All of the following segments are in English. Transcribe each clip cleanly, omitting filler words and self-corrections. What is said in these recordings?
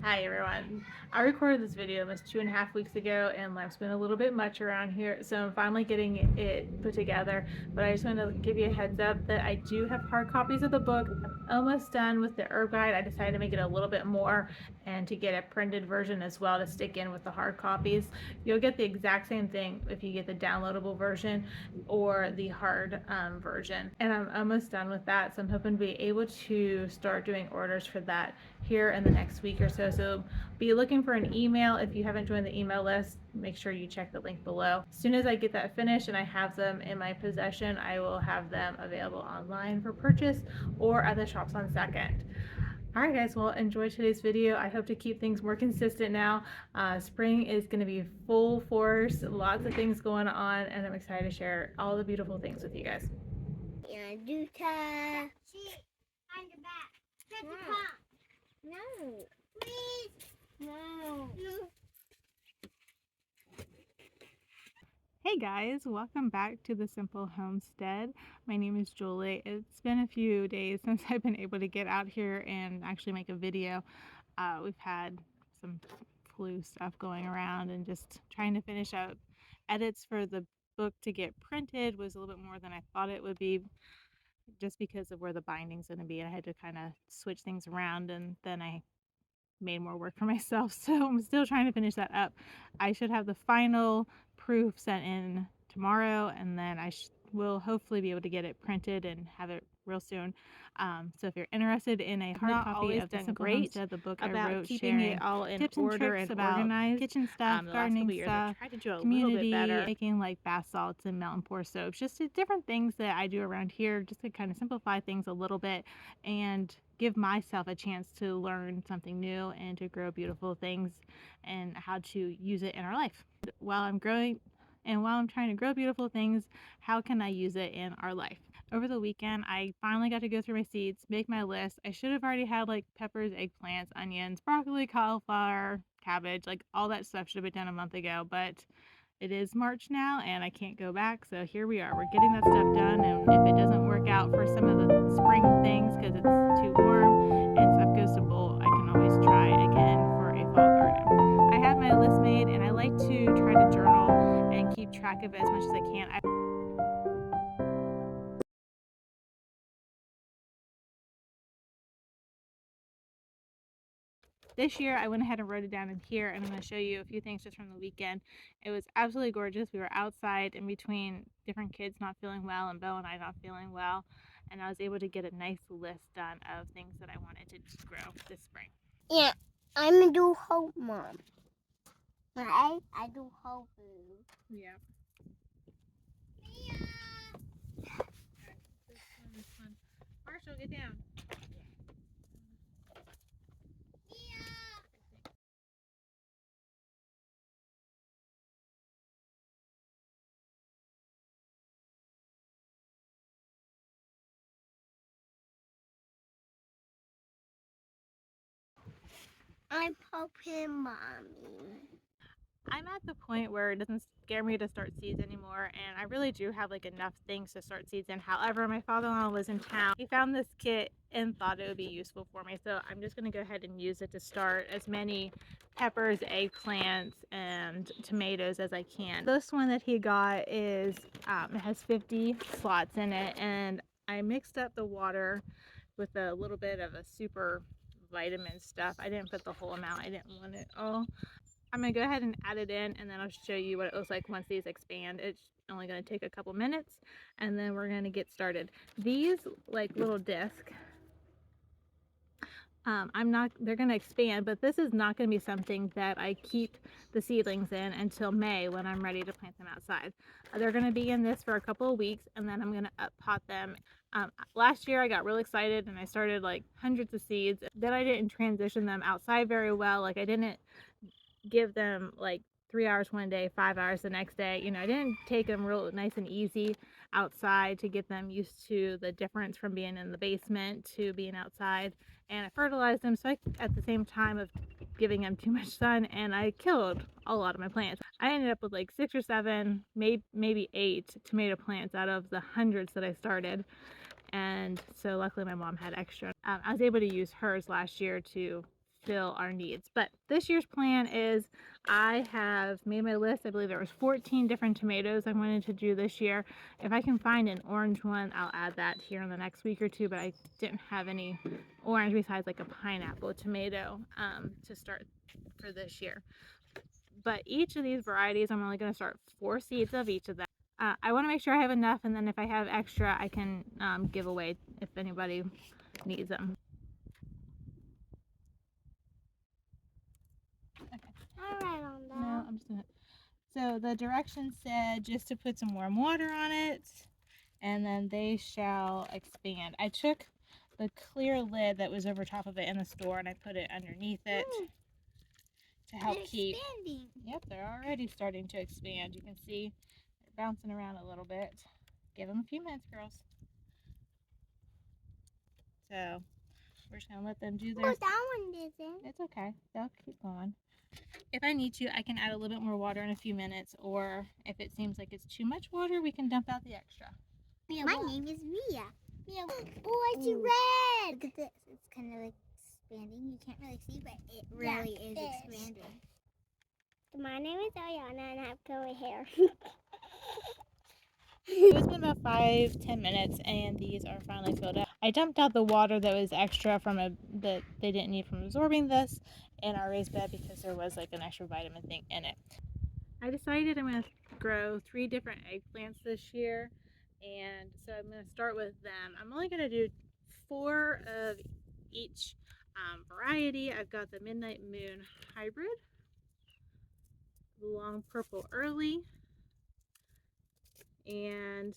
Hi everyone. I recorded this video almost 2.5 weeks ago and life's been a little bit much around here, so I'm finally getting it put together. But I just want to give you a heads up that I do have hard copies of the book. I'm almost done with the herb guide. I decided to make it a little bit more and to get a printed version as well to stick in with the hard copies. You'll get the exact same thing if you get the downloadable version or the hard version. And I'm almost done with that, so I'm hoping to be able to start doing orders for that here in the next week or so. So be looking for an email. If you haven't joined the email list, make sure you check the link below. As soon as I get that finished and I have them in my possession, I will have them available online for purchase or at the shops on Second. Alright guys, well enjoy today's video. I hope to keep things more consistent now. Spring is going to be full force, lots of things going on, and I'm excited to share all the beautiful things with you guys. Yeah, do ta. See, find the back. Set the top. No. Please. No. Hey guys, welcome back to the Simple Homestead. My name is Julie. It's been a few days since I've been able to get out here and actually make a video. We've had some flu stuff going around and just trying to finish up edits for the book to get printed was a little bit more than I thought it would be, just because of where the binding's going to be. I had to kind of switch things around, and then I made more work for myself. So I'm still trying to finish that up. I should have the final proof sent in tomorrow, and then I will hopefully be able to get it printed and have it real soon. So if you're interested in a hard copy of the Simple Homestead, the book I wrote, keeping it all in tips and tricks about organized kitchen stuff, gardening stuff, community, making like bath salts and melt and pour soaps, just different things that I do around here, just to kind of simplify things a little bit and give myself a chance to learn something new and to grow beautiful things and how to use it in our life. While I'm growing and while I'm trying to grow beautiful things, how can I use it in our life? Over the weekend, I finally got to go through my seeds, make my list. I should have already had like peppers, eggplants, onions, broccoli, cauliflower, cabbage, like all that stuff should have been done a month ago, but it is March now and I can't go back, so here we are. We're getting that stuff done, and if it doesn't work out for some of the spring things because it's too warm and stuff goes to bolt, I can always try again for a fall garden. I have my list made, and I like to try to journal and keep track of it as much as I can. This year I went ahead and wrote it down in here, and I'm going to show you a few things just from the weekend. It was absolutely gorgeous. We were outside in between different kids not feeling well and Bo and I not feeling well, and I was able to get a nice list done of things that I wanted to grow this spring. Yeah, I'm gonna do whole mom. Right? I do whole food. Yeah. Marshall, get down. I'm helping mommy. I'm at the point where it doesn't scare me to start seeds anymore, and I really do have like enough things to start seeds in. However, my father-in-law was in town. He found this kit and thought it would be useful for me, so I'm just going to go ahead and use it to start as many peppers, eggplants, and tomatoes as I can. This one that he got is it has 50 slots in it, and I mixed up the water with a little bit of a super vitamin stuff. I didn't put the whole amount. I didn't want it all. I'm going to go ahead and add it in, and then I'll show you what it looks like once these expand. It's only going to take a couple minutes, and then we're going to get started. These like little discs, they're going to expand, but this is not going to be something that I keep the seedlings in until May when I'm ready to plant them outside. They're going to be in this for a couple of weeks, and then I'm going to up pot them. Last year I got really excited and I started like hundreds of seeds. Then I didn't transition them outside very well. Like I didn't give them like 3 hours one day, 5 hours the next day. I didn't take them real nice and easy outside to get them used to the difference from being in the basement to being outside. And I fertilized them at the same time of giving them too much sun, and I killed a lot of my plants. I ended up with like 6 or 7, maybe 8 tomato plants out of the hundreds that I started. And so luckily my mom had extra. I was able to use hers last year to fill our needs. But this year's plan is I have made my list. I believe there was 14 different tomatoes I wanted to do this year. If I can find an orange one, I'll add that here in the next week or two, but I didn't have any orange besides like a pineapple tomato to start for this year. But each of these varieties, I'm only going to start 4 seeds of each of them. I want to make sure I have enough, and then if I have extra, I can give away if anybody needs them. Okay. All right on that. No, I'm just gonna. So the directions said just to put some warm water on it, and then they shall expand. I took the clear lid that was over top of it in the store, and I put it underneath it to help They're keep. expanding. Yep, they're already starting to expand. You can see they're bouncing around a little bit. Give them a few minutes, girls. So we're just gonna let them do their. Oh, that one didn't. It's okay. They'll keep going. If I need to, I can add a little bit more water in a few minutes, or if it seems like it's too much water, we can dump out the extra. My name is Mia. Mia. Oh, I see red. Look at this. It's kind of like expanding. You can't really see, but it really is expanding. My name is Ariana, and I have curly hair. It's been about 5-10 minutes, and these are finally filled up. I dumped out the water that was extra from that they didn't need from absorbing this in our raised bed because there was like an extra vitamin thing in it. I decided I'm going to grow 3 different eggplants this year, and so I'm going to start with them. I'm only going to do 4 of each variety. I've got the Midnight Moon Hybrid, the Long Purple Early, and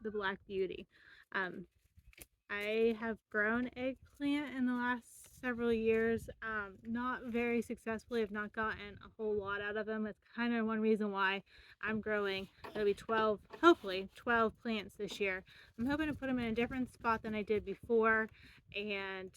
the Black Beauty. I have grown eggplant in the last several years, not very successfully. I've not gotten a whole lot out of them. That's kind of one reason why I'm growing. There'll be 12, hopefully 12 plants this year. I'm hoping to put them in a different spot than I did before, and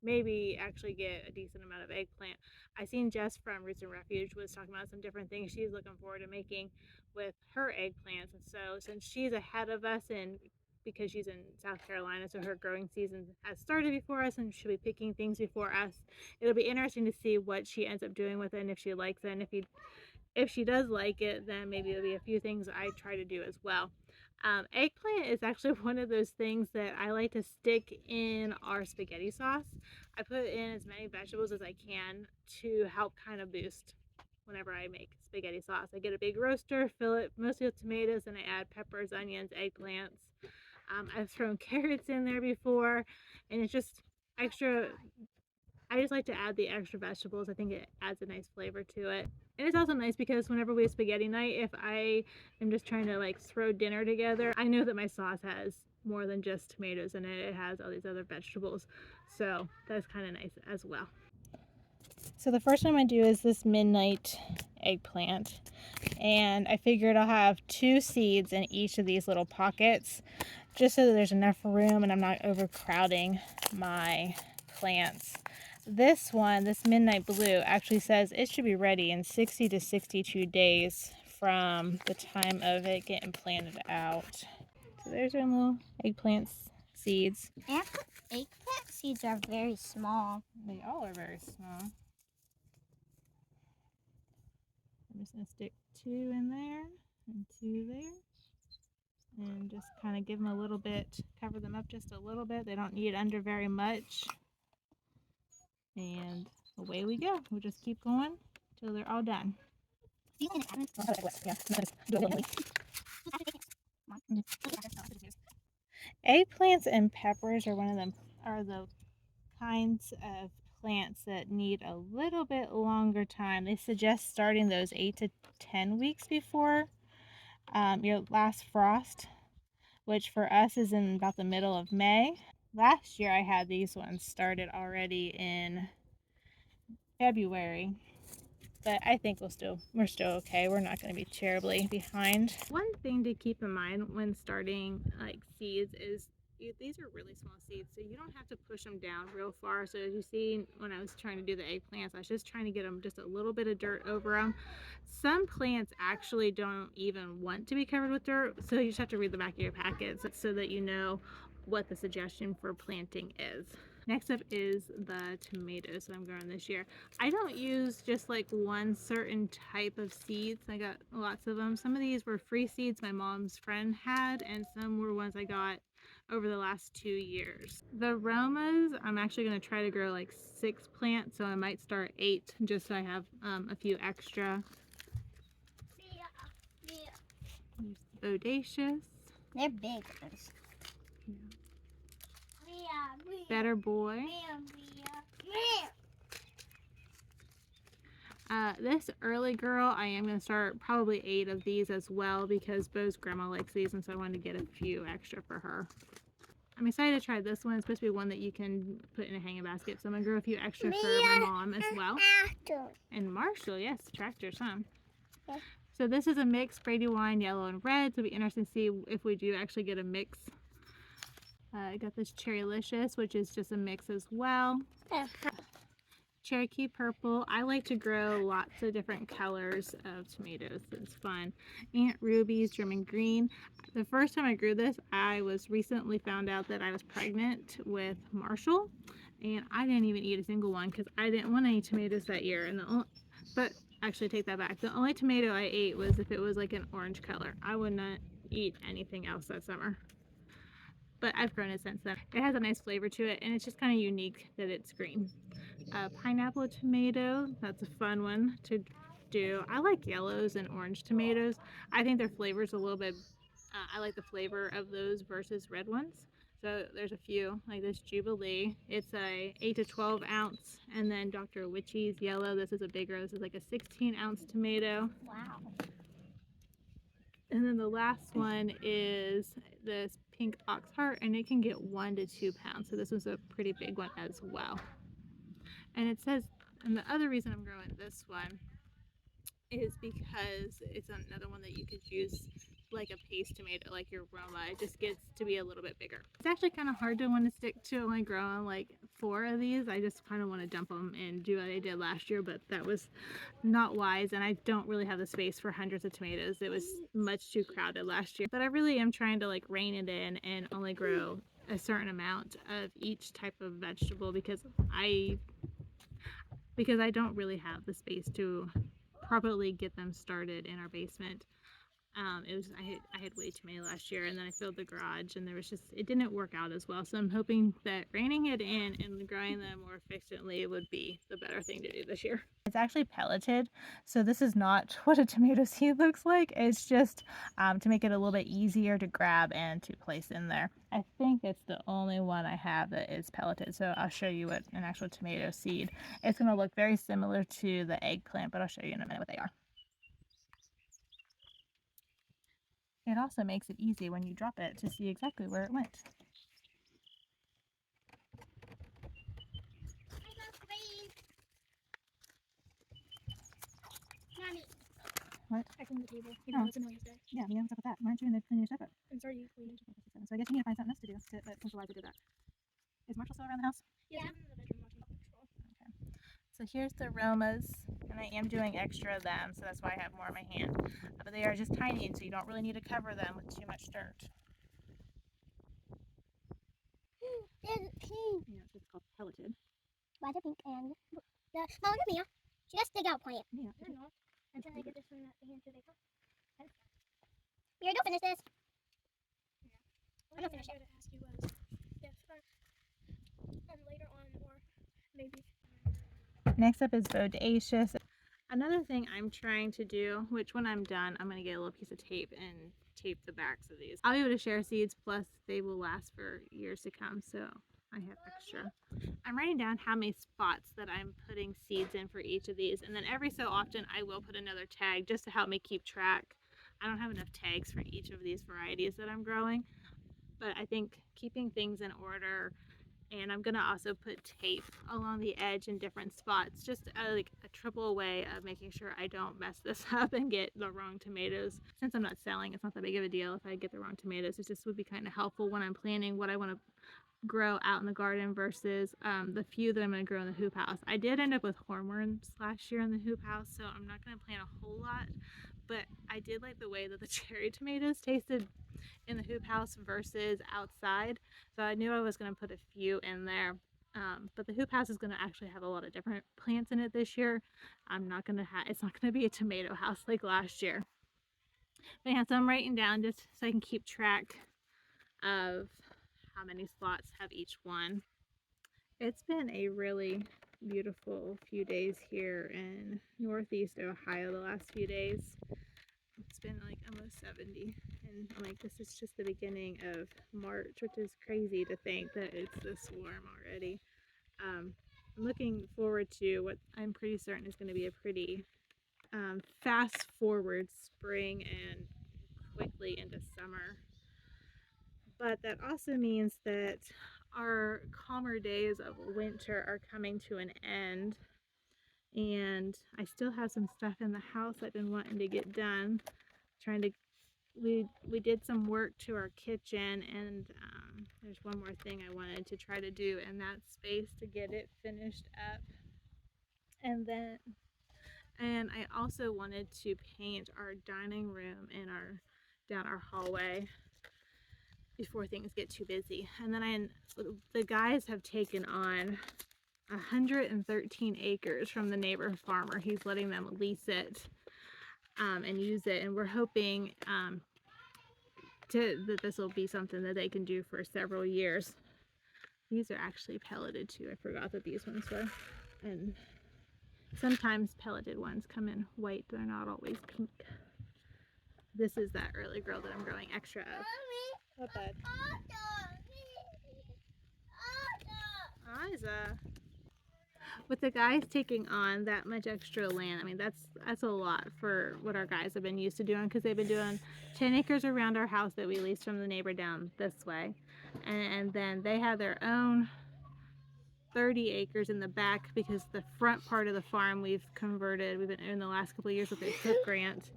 maybe actually get a decent amount of eggplant. I seen Jess from Roots and Refuge was talking about some different things she's looking forward to making with her eggplants, and so since she's ahead of us and because she's in South Carolina, so her growing season has started before us and she'll be picking things before us. It'll be interesting to see what she ends up doing with it and if she likes it, and if she does like it, then maybe there'll be a few things I try to do as well. Eggplant is actually one of those things that I like to stick in our spaghetti sauce. I put in as many vegetables as I can to help kind of boost whenever I make spaghetti sauce. I get a big roaster, fill it mostly with tomatoes, and I add peppers, onions, eggplants. I've thrown carrots in there before, and it's just extra. I just like to add the extra vegetables. I think it adds a nice flavor to it. And it's also nice because whenever we have spaghetti night, if I am just trying to like throw dinner together, I know that my sauce has more than just tomatoes in it. It has all these other vegetables. So that's kind of nice as well. So the first one I'm going to do is this midnight eggplant. And I figured I'll have 2 seeds in each of these little pockets just so that there's enough room and I'm not overcrowding my plants. This one, this Midnight Blue, actually says it should be ready in 60 to 62 days from the time of it getting planted out. So there's our little eggplant seeds. Eggplant seeds are very small. They all are very small. I'm just going to stick 2 in there and 2 there. And just kind of give them a little bit, cover them up just a little bit. They don't need under very much. And away we go. We'll just keep going till they're all done. Eggplants and peppers are the kinds of plants that need a little bit longer time. They suggest starting those 8 to 10 weeks before your last frost, which for us is in about the middle of May. Last year I had these ones started already in February, but I think we're still okay. We're not going to be terribly behind. One thing to keep in mind when starting like seeds is these are really small seeds, so you don't have to push them down real far. So as you see, when I was trying to do the eggplants, I was just trying to get them just a little bit of dirt over them. Some plants actually don't even want to be covered with dirt, so you just have to read the back of your packets so that you know what the suggestion for planting is. Next up is the tomatoes that I'm growing this year. I don't use just like one certain type of seeds. I got lots of them. Some of these were free seeds my mom's friend had, and some were ones I got over the last 2 years. The Romas, I'm actually going to try to grow like 6 plants, so I might start 8 just so I have a few extra. There's bodacious. They're big. Better boy. This early girl, I am going to start probably 8 of these as well because Bo's grandma likes these, and so I wanted to get a few extra for her. I'm excited to try this one. It's supposed to be one that you can put in a hanging basket, so I'm going to grow a few extra for my mom as well. And Marshall, yes, tractors, huh? Yeah. So this is a mix, Brandywine, yellow, and red, so it'll be interesting to see if we do actually get a mix. I got this Cherrylicious, which is just a mix as well. Cherokee purple. I like to grow lots of different colors of tomatoes. It's fun. Aunt Ruby's German green. The first time I grew this, I was recently found out that I was pregnant with Marshall, and I didn't even eat a single one because I didn't want any tomatoes that year. But actually, take that back. The only tomato I ate was if it was like an orange color. I would not eat anything else that summer. But I've grown it since then. It has a nice flavor to it, and it's just kind of unique that it's green. Pineapple tomato, that's a fun one to do. I like yellows and orange tomatoes. I think their flavor's a little bit, I like the flavor of those versus red ones. So there's a few, like this Jubilee. It's a 8 to 12 ounce, and then Dr. Witchy's yellow. This is a bigger, this is like a 16-ounce tomato. Wow. And then the last one is this pink oxheart, and it can get 1 to 2 pounds. So this was a pretty big one as well. And it says, and the other reason I'm growing this one is because it's another one that you could use like a paste tomato, like your Roma. It just gets to be a little bit bigger. It's actually kind of hard to want to stick to only growing like 4 of these. I just kind of want to dump them and do what I did last year, but that was not wise, and I don't really have the space for hundreds of tomatoes. It was much too crowded last year. But I really am trying to like rein it in and only grow a certain amount of each type of vegetable because I don't really have the space to properly get them started in our basement. I had way too many last year, and then I filled the garage, and it didn't work out as well. So I'm hoping that reining it in and growing them more efficiently would be the better thing to do this year. It's actually pelleted, so this is not what a tomato seed looks like. It's just to make it a little bit easier to grab and to place in there. I think it's the only one I have that is pelleted, so I'll show you what an actual tomato seed. It's going to look very similar to the eggplant, but I'll show you in a minute what they are. It also makes it easy when you drop it to see exactly where it went. What? I cleaned the table. Oh. It's a noise day. Yeah, what's up with that? Why aren't you going to clean your stuff up? I'm sorry you cleaned. So I guess you need to find something else to do since Eliza did that. Is Marshall still around the house? Yeah. I'm in the bedroom watching Paw Patrol. Okay. So here's the Romas, and I am doing extra of them, so that's why I have more in my hand. But they are just tiny, and so you don't really need to cover them with too much dirt. There's pink. Yeah, it's called pelleted. Why the pink and the oh, look at Mia. She does stick out plant. Yeah. I know. Until I get this from that hand to the cup. Mia, don't finish this. What I was going to ask you was if later on, or maybe. Next up is bodacious. Another thing I'm trying to do, which when I'm done, I'm going to get a little piece of tape and tape the backs of these. I'll be able to share seeds, plus they will last for years to come, so I have extra. I'm writing down how many spots that I'm putting seeds in for each of these, and then every so often I will put another tag just to help me keep track. I don't have enough tags for each of these varieties that I'm growing, but I think keeping things in order, and I'm gonna also put tape along the edge in different spots, just like a triple way of making sure I don't mess this up and get the wrong tomatoes. Since I'm not selling, it's not that big of a deal if I get the wrong tomatoes. It just would be kind of helpful when I'm planning what I want to grow out in the garden versus the few that I'm going to grow in the hoop house. I did end up with hornworms last year in the hoop house, so I'm not going to plant a whole lot, but I did like the way that the cherry tomatoes tasted in the hoop house versus outside, so I knew I was going to put a few in there. But the hoop house is going to actually have a lot of different plants in it this year. It's not going to be a tomato house like last year. But yeah, so I'm writing down just so I can keep track of how many slots have each one. It's been a really beautiful few days here in Northeast Ohio the last few days. It's been like almost 70, and I'm like, this is just the beginning of March, which is crazy to think that it's this warm already. I'm looking forward to what I'm pretty certain is going to be a pretty fast forward spring and quickly into summer. But that also means that our calmer days of winter are coming to an end, and I still have some stuff in the house I've been wanting to get done. We did some work to our kitchen, and there's one more thing I wanted to try to do in that space to get it finished up. And I also wanted to paint our dining room and down our hallway before things get too busy. And then the guys have taken on 113 acres from the neighbor farmer. He's letting them lease it and use it, and we're hoping that this will be something that they can do for several years. These are actually pelleted too. I forgot that these ones were. And sometimes pelleted ones come in white. They're not always pink. This is that early girl that I'm growing extra of. What, bud? Isa. With the guys taking on that much extra land, I mean, that's a lot for what our guys have been used to doing, because they've been doing 10 acres around our house that we leased from the neighbor down this way. And then they have their own 30 acres in the back, because the front part of the farm we've been in the last couple of years with the COOP grant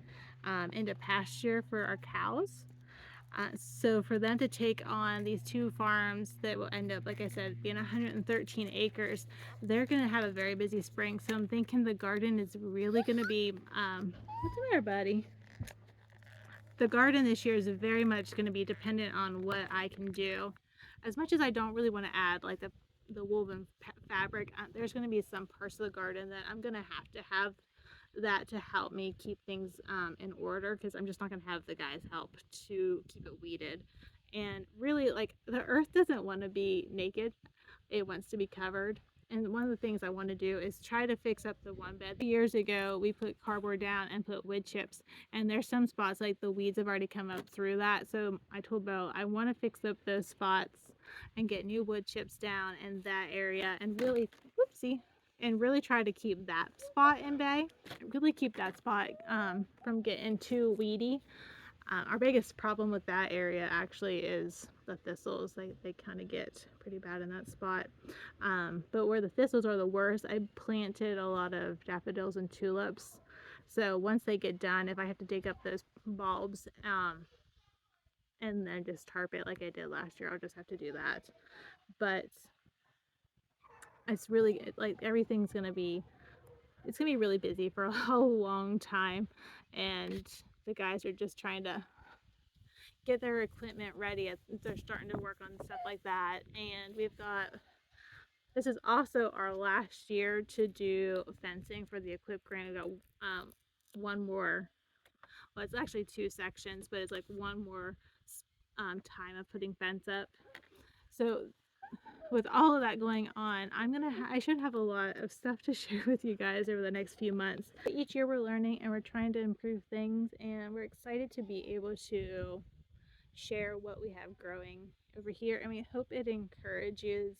into pasture for our cows. So for them to take on these two farms that will end up, like I said, being 113 acres, they're going to have a very busy spring. So I'm thinking the garden is really going to be, what's the matter, buddy? The garden this year is very much going to be dependent on what I can do. As much as I don't really want to add like the woven fabric, there's going to be some parts of the garden that I'm going to have that to help me keep things in order, because I'm just not going to have the guys help to keep it weeded. And really, like, the earth doesn't want to be naked, it wants to be covered. And one of the things I want to do is try to fix up the one bed. Years ago, we put cardboard down and put wood chips, and there's some spots like the weeds have already come up through that. So I told Bo I want to fix up those spots and get new wood chips down in that area, and really, whoopsie, and really try to keep that spot in bay. Really keep that spot from getting too weedy. Our biggest problem with that area actually is the thistles. They kind of get pretty bad in that spot. But where the thistles are the worst, I planted a lot of daffodils and tulips. So once they get done, if I have to dig up those bulbs and then just tarp it like I did last year, I'll just have to do that. But it's really, like, everything's gonna be really busy for a long time, and the guys are just trying to get their equipment ready. They're starting to work on stuff like that, and this is also our last year to do fencing for the equip grant. We got one more, well, it's actually 2 sections, but it's like one more time of putting fence up. So with all of that going on, I should have a lot of stuff to share with you guys over the next few months. Each year we're learning and we're trying to improve things, and we're excited to be able to share what we have growing over here, and we hope it encourages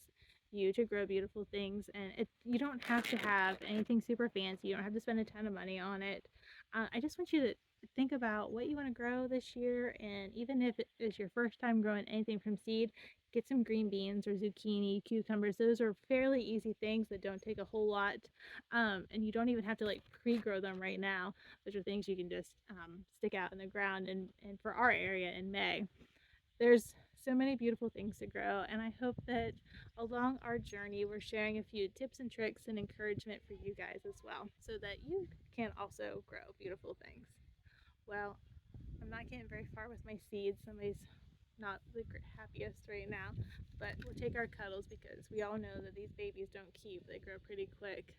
you to grow beautiful things. And you don't have to have anything super fancy, you don't have to spend a ton of money on it. I just want you to think about what you want to grow this year, and even if it is your first time growing anything from seed, get some green beans or zucchini, cucumbers. Those are fairly easy things that don't take a whole lot, and you don't even have to like pre-grow them right now. Those are things you can just stick out in the ground. And for our area in May, there's so many beautiful things to grow, and I hope that along our journey we're sharing a few tips and tricks and encouragement for you guys as well, so that you can also grow beautiful things. Well, I'm not getting very far with my seeds. Somebody's not the happiest right now, but we'll take our cuddles because we all know that these babies don't keep. They grow pretty quick.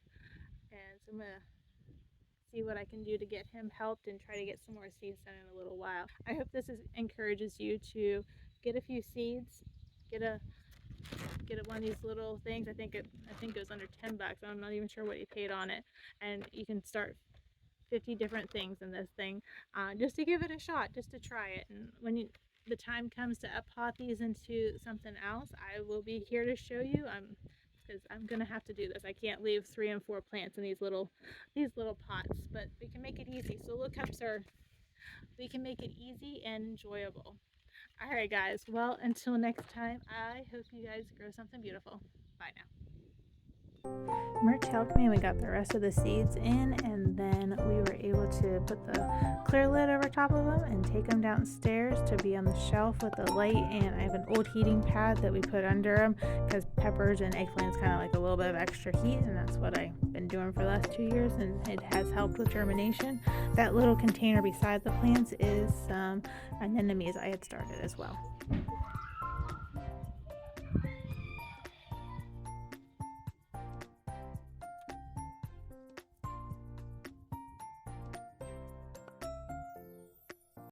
And so I'm going to see what I can do to get him helped and try to get some more seeds done in a little while. I hope encourages you to get a few seeds, get a one of these little things. I think it was under $10. I'm not even sure what he paid on it, and you can start 50 different things in this thing, just to give it a shot, just to try it. And when the time comes to pot these into something else, I will be here to show you. Because I'm gonna have to do this. I can't leave 3 and 4 plants in these little pots, but we can make it easy. So we can make it easy and enjoyable. All right, guys. Well, until next time, I hope you guys grow something beautiful. Bye now. Merch helped me and we got the rest of the seeds in, and then we were able to put the clear lid over top of them and take them downstairs to be on the shelf with the light. And I have an old heating pad that we put under them because peppers and eggplants kind of like a little bit of extra heat, and that's what I've been doing for the last 2 years, and it has helped with germination. That little container beside the plants is some anemones I had started as well.